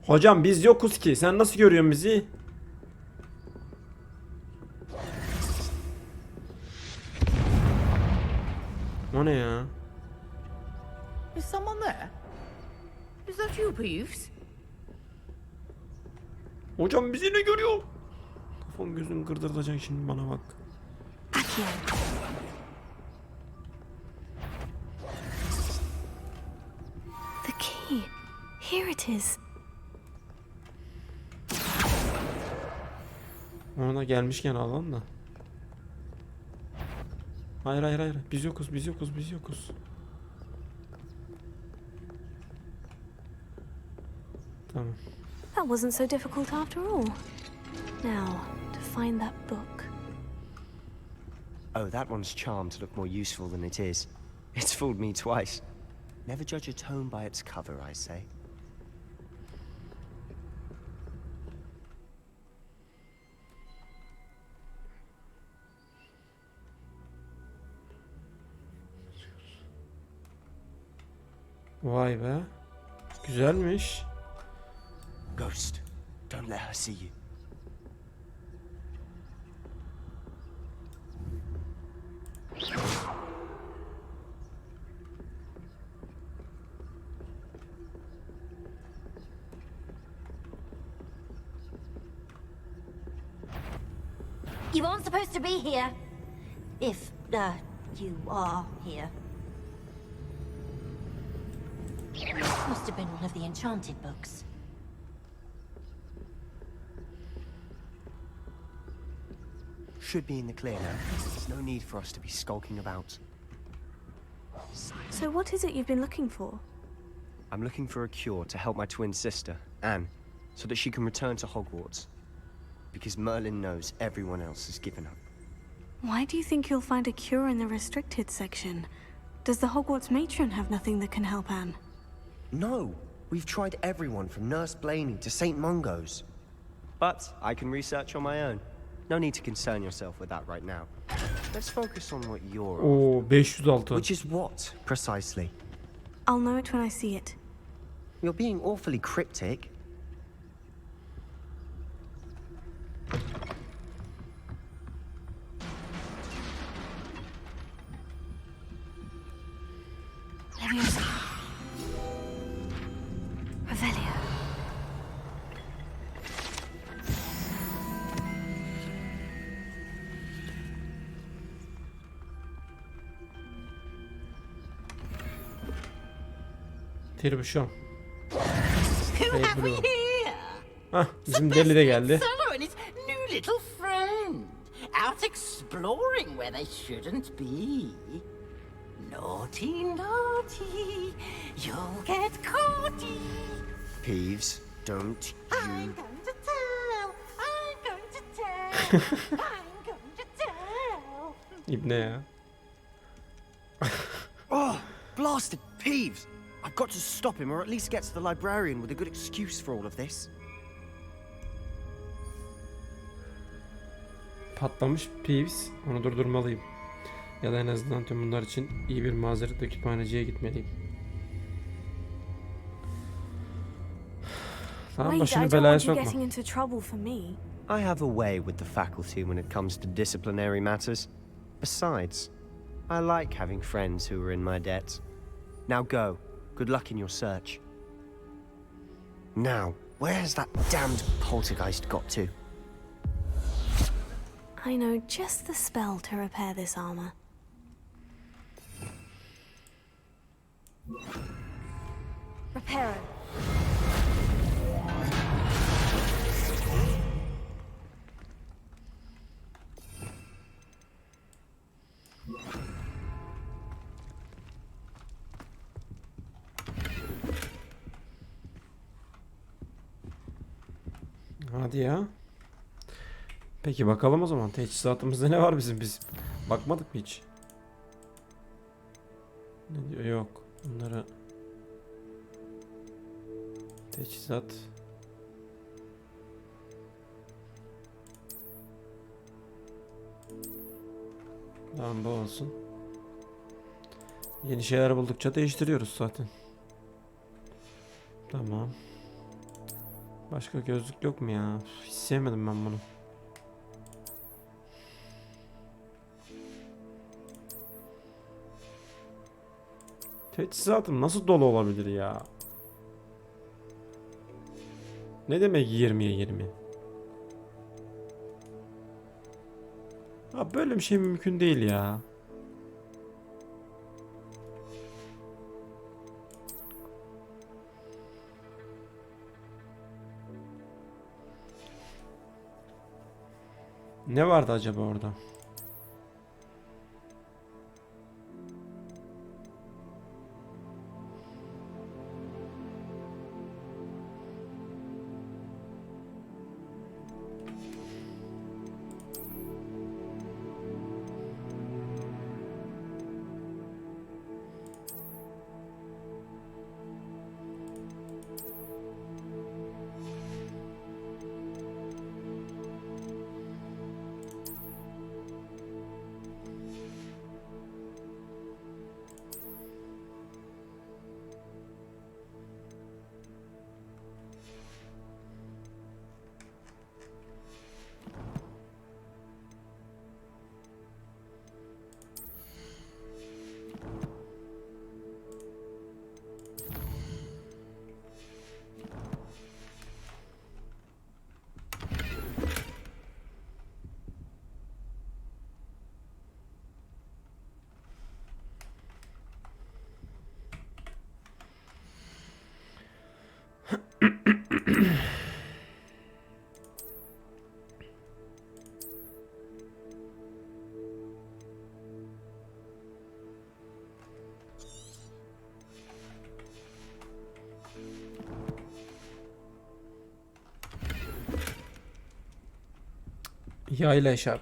Hocam biz yokuz ki. Sen nasıl görüyorsun bizi? O ne ya? Is someone there? Is that you, Peeves? Hocam bizi ne görüyor? Kafam gözüm kırdırtacak şimdi, bana bak. The key. Here it is. Ona gelmişken alalım da. Hayır hayır hayır. Biz yokuz, biz yokuz, biz yokuz. Tamam. That wasn't so difficult after all. Now, to find that book. Oh, that one's charmed to look more useful than it is. It's fooled me twice. Never judge a tome by its cover, I say. Vay be. Güzelmiş. Ghost, don't let her see you. You aren't supposed to be here. If, you are here. Must have been one of the enchanted books. Should be in the clear now. There's no need for us to be skulking about. So what is it you've been looking for? I'm looking for a cure to help my twin sister, Anne, so that she can return to Hogwarts. Because Merlin knows everyone else has given up. Why do you think you'll find a cure in the restricted section? Does the Hogwarts matron have nothing that can help Anne? No! We've tried everyone from Nurse Blaney to St. Mungo's. But I can research on my own. No need to concern yourself with that right now. Let's focus on what you're Oo 506. Which is what, precisely? I'll know it when I see it. You're being awfully cryptic. Leviosa. Revelio. Tirbuşon. Who have we here? Hah, bizim deli de geldi. Fellow and his new little friend, out exploring where they shouldn't be. Naughty, naughty, you'll get caughty. Peeves, don't you... I'm going to tell. I'm going to tell. I'm going to tell. İbne ya. Oh, blasted Peeves! I've got to stop him, or at least get to the librarian with a good excuse for all of this. Patlamış Peeves. Onu durdurmalıyım. Ya da en azından tüm bunlar için iyi bir mazeretle kütüphaneciye gitmeliyim. Tamam, başını belaya sokma. I have a way with the faculty when it comes to disciplinary matters. Besides, I like having friends who are in my debt. Now go. Good luck in your search. Now, where has that damned poltergeist got to? I know just the spell to repair this armor. Reparo. Hadi ya. Peki bakalım o zaman. Teçhizatımızda ne var bizim? Biz bakmadık mı hiç? Ne diyor? Yok. Bunlara teçhizat. Tamam, bu olsun. Yeni şeyler buldukça değiştiriyoruz zaten. Tamam. Başka gözlük yok mu ya? Hiç sevmedim ben bunu. Teçhizatım nasıl dolu olabilir ya? Ne demek 20'ye 20? Ha, böyle bir şey mümkün değil ya. Ne vardı acaba orada? Yayla şap.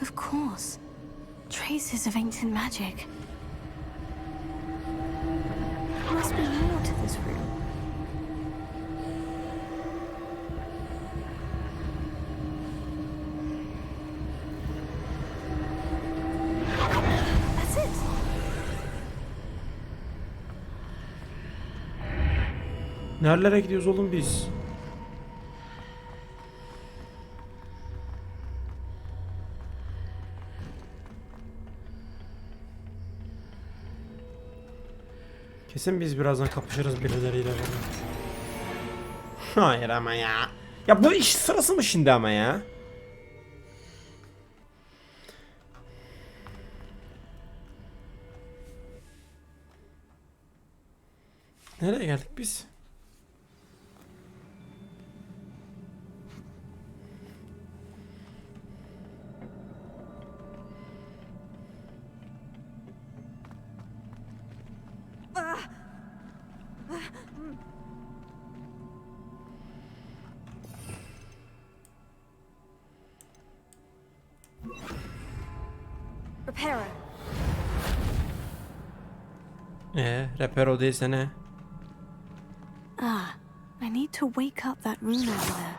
Of course. Traces of ancient magic. There must be more to this room. That's it. Nerelere gidiyoruz oğlum biz? Kesin biz birazdan kapışırız birileriyle böyle. Hayır ama ya. Ya bu iş sırası mı şimdi ama ya? Nereye geldik biz? Reparo. Reparo değilse ne? Ah, I need to wake up that rune over there.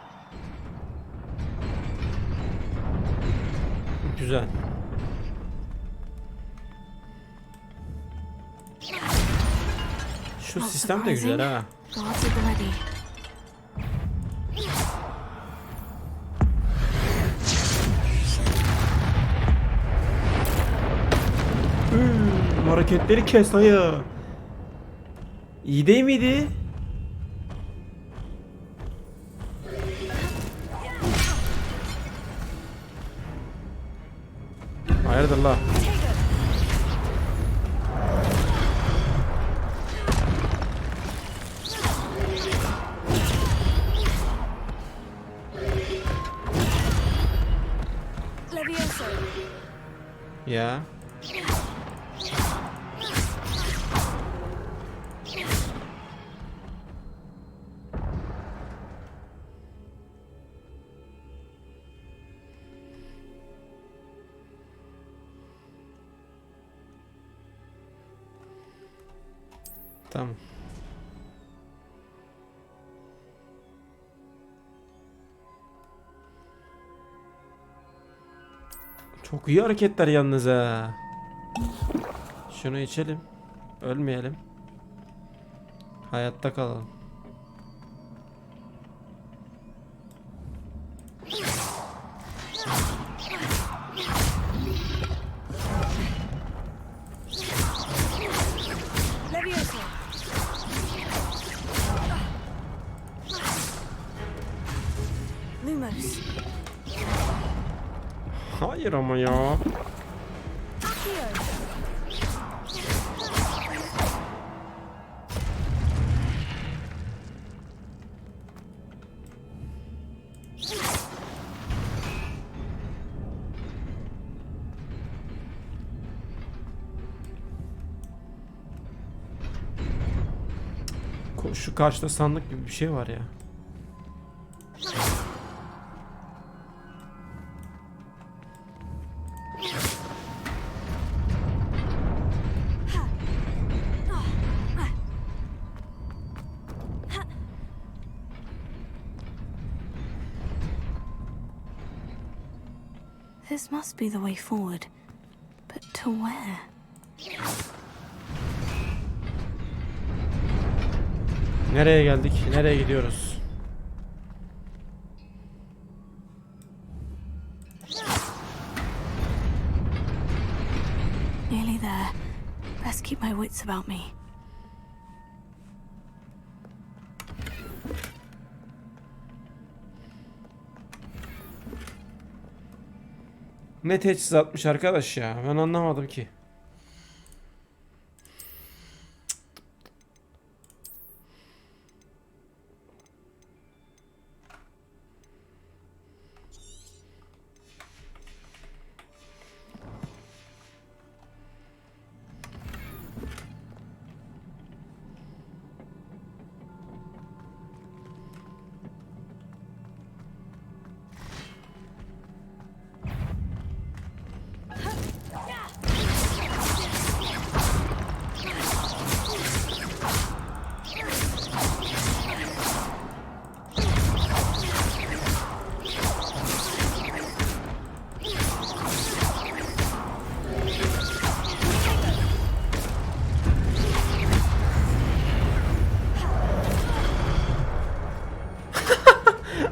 Güzel. Şu sistem de güzel ha. Gods are ready. Hareketleri kes dayı. İyi değil miydi? Hayırdır la? Ya. Tamam. Çok iyi hareketler yalnız ha. Şunu içelim. Ölmeyelim. Hayatta kalalım. Hayır ama ya. Şu karşıda sandık gibi bir şey var ya. This must be the way forward. But to where? Nereye geldik? Nereye gidiyoruz? Nearly there. Best keep my wits about me. Ne teçhizatmış arkadaş ya. Ben anlamadım ki.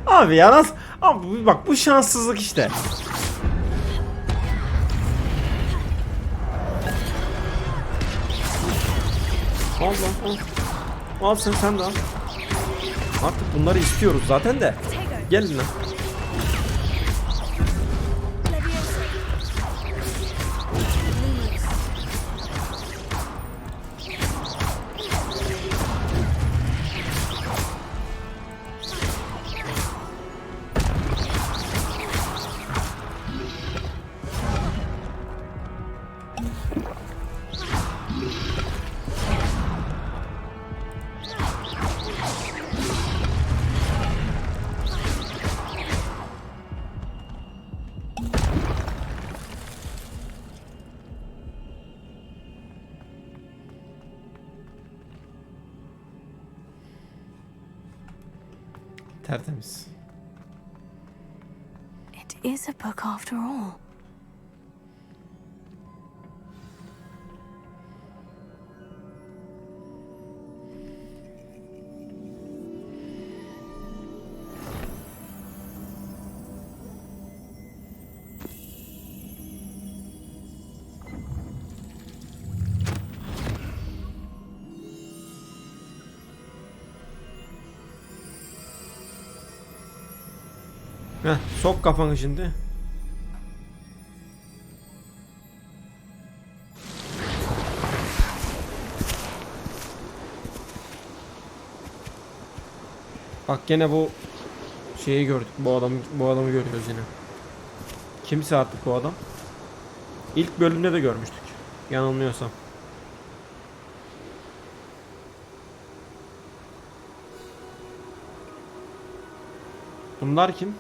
Abi ya nasıl? Abi bak bu şanssızlık işte. Al lan al. Al sen de al. Artık bunları istiyoruz zaten de. Gelin lan. Tertemiz. It is a book after all. Heh, sok kafanı şimdi. Bak gene bu şeyi gördük. Bu adamı görüyoruz yine. Kimse artık bu adam. İlk bölümde de görmüştük. Yanılmıyorsam. Bunlar kim?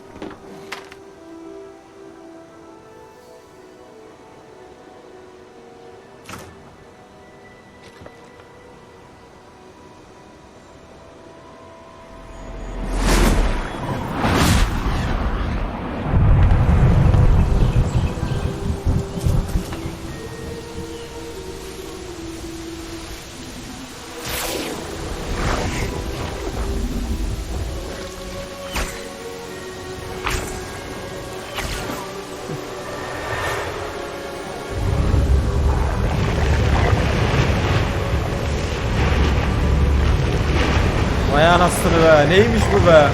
Vay anasını be. Neymiş bu be?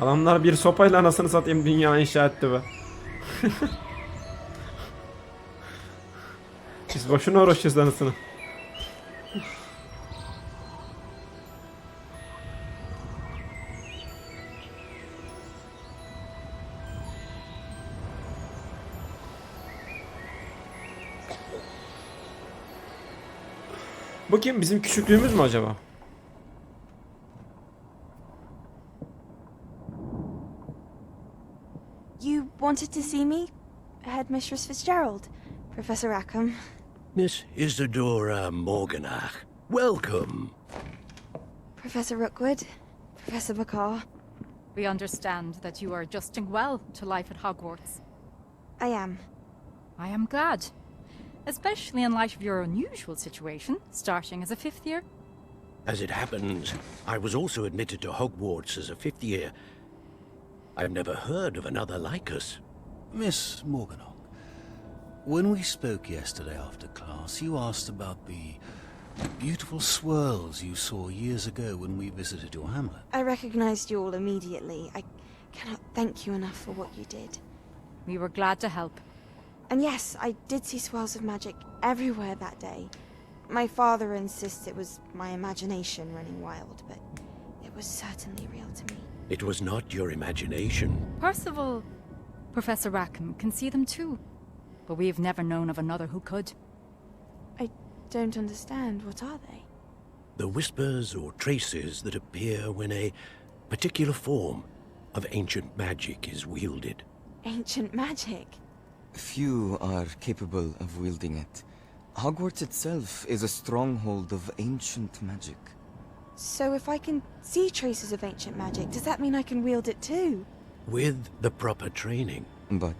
Adamlar bir sopayla anasını satayım dünya inşa etti be. Biz boşuna uğraşıyoruz anasını. Bu kim? Bizim küçüklüğümüz mü acaba? You wanted to see me? Headmistress Fitzgerald, Professor Rackham. Miss Isadora Morganach, welcome. Professor Rookwood, Professor McCaw. We understand that you are adjusting well to life at Hogwarts. I am. I am glad. Especially in light of your unusual situation, starting as a 5th year. As it happens, I was also admitted to Hogwarts as a 5th year, I've never heard of another like us. Miss Morganock, when we spoke yesterday after class, you asked about the beautiful swirls you saw years ago when we visited your hamlet. I recognized you all immediately. I cannot thank you enough for what you did. We were glad to help. And yes, I did see swirls of magic everywhere that day. My father insists it was my imagination running wild, but it was certainly real to me. It was not your imagination. Percival, Professor Rackham can see them too. But we've never known of another who could. I don't understand. What are they? The whispers or traces that appear when a particular form of ancient magic is wielded. Ancient magic? Few are capable of wielding it. Hogwarts itself is a stronghold of ancient magic. So if I can see traces of ancient magic, does that mean I can wield it too? With the proper training. But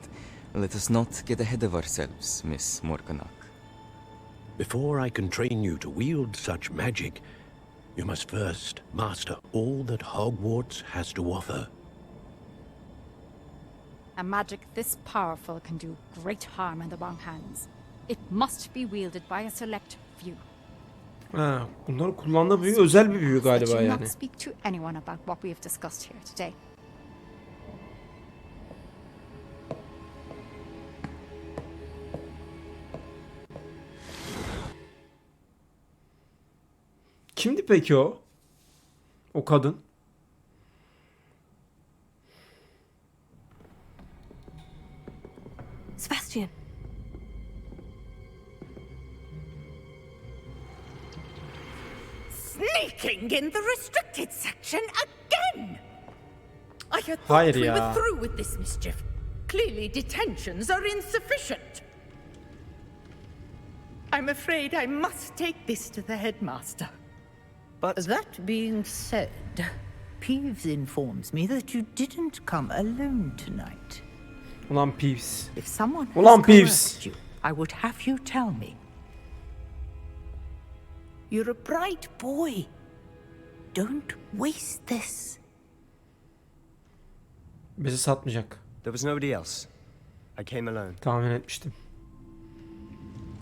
let us not get ahead of ourselves, Miss Morganock. Before I can train you to wield such magic, you must first master all that Hogwarts has to offer. A magic this powerful can do great harm in the wrong hands. It must be wielded by a select few. Ha, bunların kullandığı büyü özel bir büyü Let galiba you yani. not speak to anyone about what we have discussed here today. Kimdi peki o? O kadın. Sebastian. Sneaking in the restricted section again! I had Hayır thought we were ya. through with this mischief. Clearly detentions are insufficient. I'm afraid I must take this to the headmaster. But that being said, Peeves informs me that you didn't come alone tonight. Ulan Peeves. If someone Ulan has Peeves. coerced you, I would have you tell me. You're a bright boy. Don't waste this. Bizi satmayacak. There was nobody else. I came alone. Tahmin etmiştim.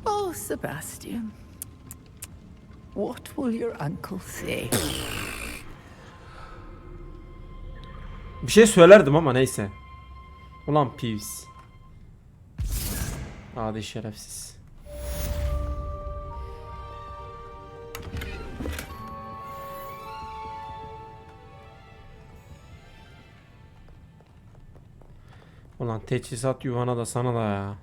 Oh, Sebastian. What will your uncle say? Bir şey söylerdim ama neyse. Ulan Peeves. Adi şerefsiz. Ulan teçhizat yuvana da sana da ya.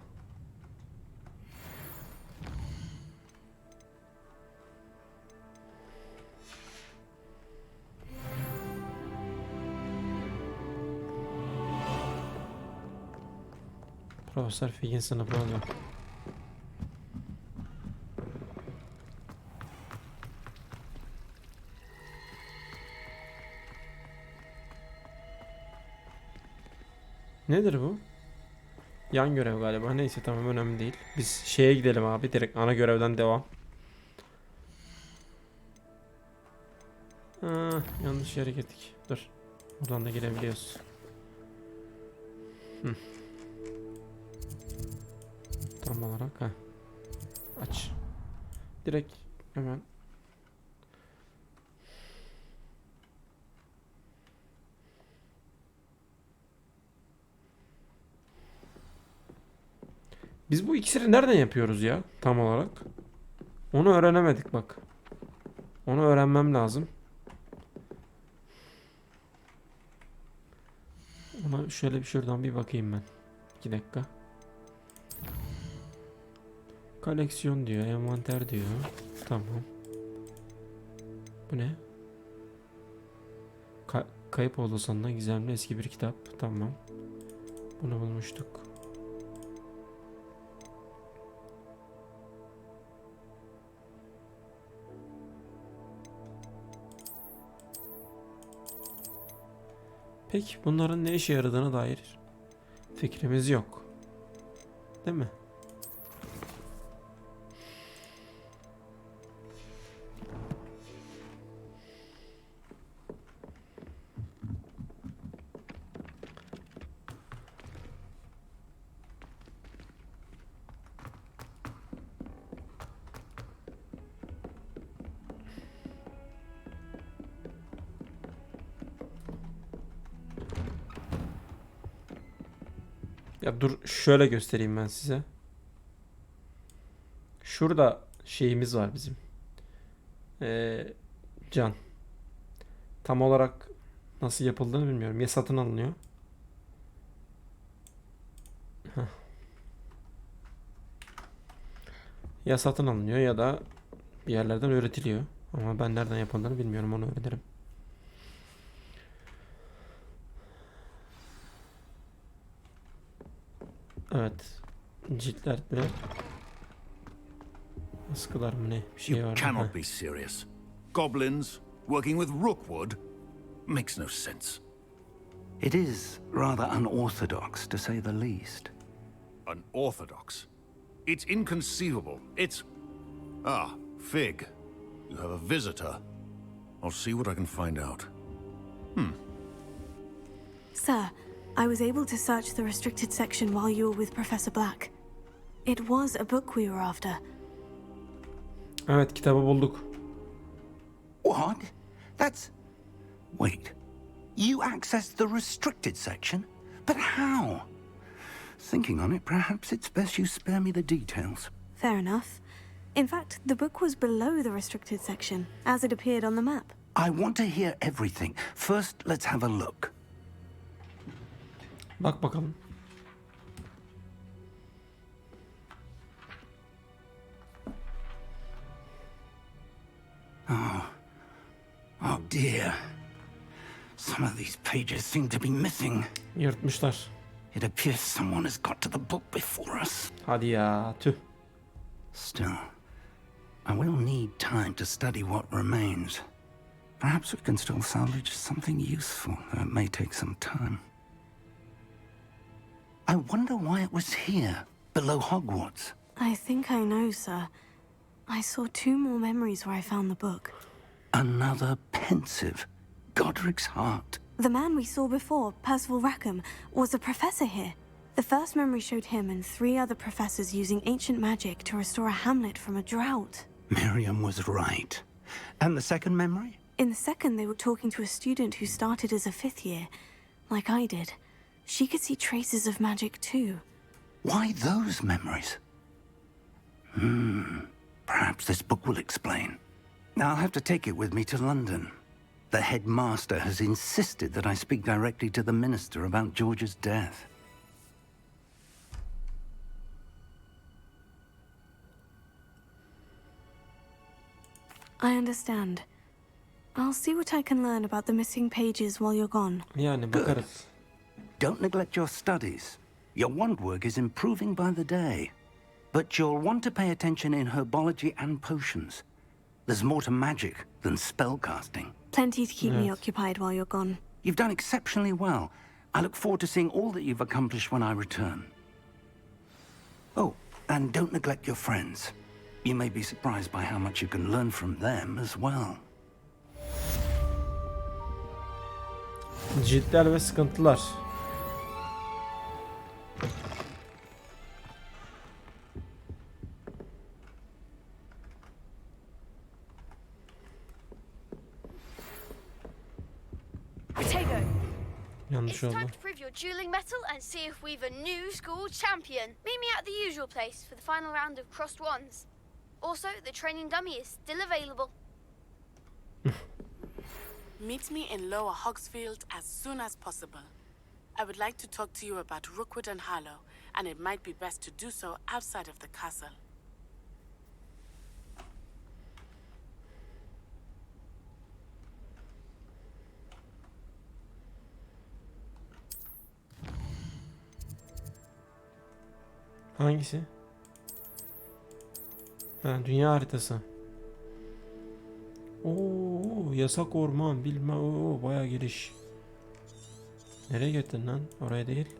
Profesör Figin sınıfına alıyor. Nedir bu? Yan görev galiba. Neyse tamam önemli değil. Biz şeye gidelim abi. Direkt ana görevden devam. Yanlış yere gittik. Dur. Buradan da girebiliyoruz. Tam olarak ha. Aç. Direkt hemen. Biz bu iksiri nereden yapıyoruz ya tam olarak? Onu öğrenemedik bak. Onu öğrenmem lazım. Ona şöyle bir şuradan bir bakayım ben. 2 dakika. Koleksiyon diyor, envanter diyor. Tamam. Bu ne? Kayıp oldu sanına gizemli eski bir kitap. Tamam. Bunu bulmuştuk. Peki bunların ne işe yaradığına dair fikrimiz yok. Değil mi? Ya dur şöyle göstereyim ben size. Şurada şeyimiz var bizim. Can. Tam olarak nasıl yapıldığını bilmiyorum. Ya satın alınıyor. Heh. Ya satın alınıyor ya da bir yerlerden öğretiliyor. Ama ben nereden yapıldığını bilmiyorum, onu öğrenirim. Evet. Ciltlerde askılar mı ne? Bir şey You var. cannot be serious. Goblins working with rookwood makes no sense. It is rather unorthodox, to say the least. Unorthodox? It's inconceivable. It's... Ah, Fig. You have a visitor. I'll see what I can find out. Sir, I was able to search the restricted section while you were with Professor Black. It was a book we were after. Evet, kitabı bulduk. What? That's... Wait. You accessed the restricted section? But how? Thinking on it, perhaps it's best you spare me the details. Fair enough. In fact, the book was below the restricted section, as it appeared on the map. I want to hear everything. First, let's have a look. Bak bakalım. Oh dear. Some of these pages seem to be missing. Yırtmışlar. It appears someone has got to the book before us. Hadi ya, tüh. Still, I will need time to study what remains. Perhaps we can still salvage something useful, though it may take some time. I wonder why it was here, below Hogwarts. I think I know, sir. I saw 2 more memories where I found the book. Another pensive. Godric's heart. The man we saw before, Percival Rackham, was a professor here. The first memory showed him and 3 other professors using ancient magic to restore a hamlet from a drought. Miriam was right. And the second memory? In the second, they were talking to a student who started as a 5th year, like I did. She could see traces of magic too. Why those memories? Perhaps this book will explain. I'll have to take it with me to London. The headmaster has insisted that I speak directly to the minister about George's death. I understand. I'll see what I can learn about the missing pages while you're gone. Yani bakarız. Don't neglect your studies. Your wand work is improving by the day. But you'll want to pay attention in herbology and potions. There's more to magic than spellcasting. Plenty to keep me occupied while you're gone. You've done exceptionally well. I look forward to seeing all that you've accomplished when I return. Oh, and don't neglect your friends. You may be surprised by how much you can learn from them as well. Ciltler ve sıkıntılar. Yanlış oldu. Time to prove your dueling mettle and see if we've a new school champion. Meet me at the usual place for the final round of crossed wands. Also, the training dummy is still available. Meet me in Lower Hogsfield as soon as possible. I would like to talk to you about Rookwood and Harlow, and it might be best to do so outside of the castle. Hangisi? Ha, dünya haritası. Oo, yasak orman bilmem. Oo, bayağı giriş. Nereye gittin lan? Oraya değil.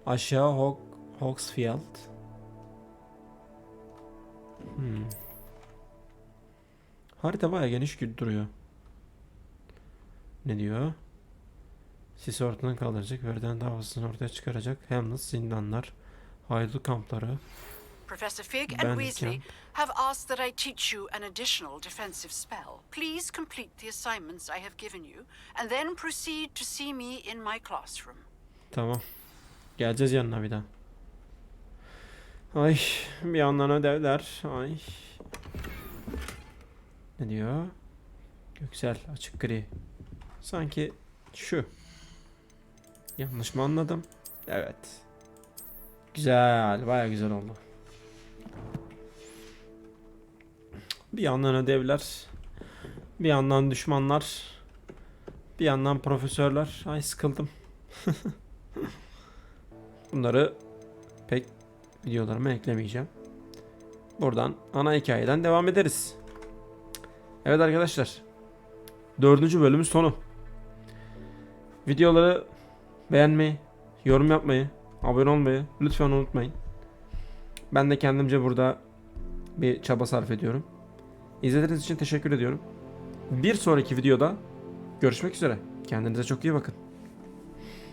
Aşağı Hogsfield. Harita bayağı geniş duruyor. Ne diyor? Sis ortadan kaldıracak, verden davasını ortaya çıkaracak. Hamlet, zindanlar, haydut kampları, Professor Fig Ben and Weasley gideceğim. have asked that I teach you an additional defensive spell. Please complete the assignments I have given you, and then proceed to see me in my classroom. Tamam. Geleceğiz yanına bir daha. Ay, bir yandan ödevler. Ay. Ne diyor? Göksel açık gri. Sanki şu. Yanlış mı anladım? Evet. Güzel, baya güzel oldu. Bir yandan ödevler, bir yandan düşmanlar, bir yandan profesörler. Ay sıkıldım. Bunları pek videolarıma eklemeyeceğim. Buradan ana hikayeden devam ederiz. Evet arkadaşlar. 4. bölümün sonu. Videoları beğenmeyi, yorum yapmayı, abone olmayı lütfen unutmayın. Ben de kendimce burada bir çaba sarf ediyorum. İzlediğiniz için teşekkür ediyorum. Bir sonraki videoda görüşmek üzere. Kendinize çok iyi bakın.